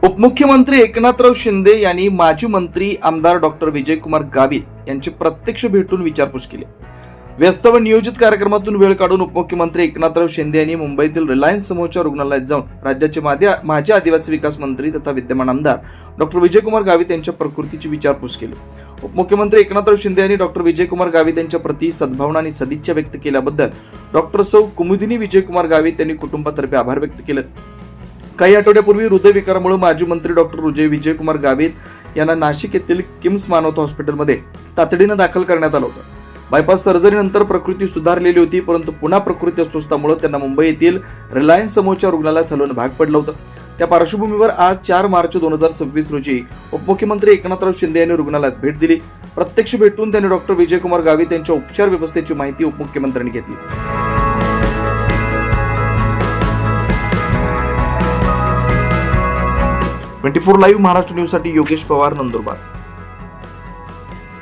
उपमुख्यमंत्री एकनाथराव शिंदे यांनी माजी मंत्री आमदार डॉक्टर विजयकुमार गावित यांची प्रत्यक्ष भेटून विचारपूस केली। व्यस्त व नियोजित कार्यक्रमातून वेळ काढून उपमुख्यमंत्री एकनाथराव शिंदे यांनी मुंबईतील रिलायन्स समूहाच्या रुग्णालयात जाऊन राज्याचे माजी आदिवासी विकास मंत्री तथा विद्यमान आमदार डॉक्टर विजयकुमार गावित यांच्या प्रकृतीची विचारपूस केली। उपमुख्यमंत्री एकनाथराव शिंदे यांनी डॉक्टर विजयकुमार गावित यांच्या प्रति सद्भावना आणि सदिच्छा व्यक्त केल्याबद्दल डॉक्टर सौ कुमुदिनी विजयकुमार गावित यांनी कुटुंबातर्फे आभार व्यक्त केले। काही आठवड्यापूर्वी हृदयविकारामुळे माजी मंत्री डॉक्टर विजयकुमार गावित यांना नाशिक येथील किम्स मानवता हॉस्पिटलमध्ये तातडीनं दाखल करण्यात आलं होतं। बायपास सर्जरीनंतर प्रकृती सुधारलेली होती, परंतु पुन्हा प्रकृती अस्वस्थामुळे त्यांना मुंबई येथील रिलायन्स समूहाच्या रुग्णालयात हलवणं भाग पडलं होतं। त्या पार्श्वभूमीवर आज 4 मार्च 2026 रोजी उपमुख्यमंत्री एकनाथराव शिंदे यांनी रुग्णालयात भेट दिली। प्रत्यक्ष भेटून त्यांनी डॉक्टर विजयकुमार गावित यांच्या उपचार व्यवस्थेची माहिती उपमुख्यमंत्र्यांनी घेतली। 24 लाईव्ह महाराष्ट्र न्यूज साठी योगेश पवार, नंदुरबार।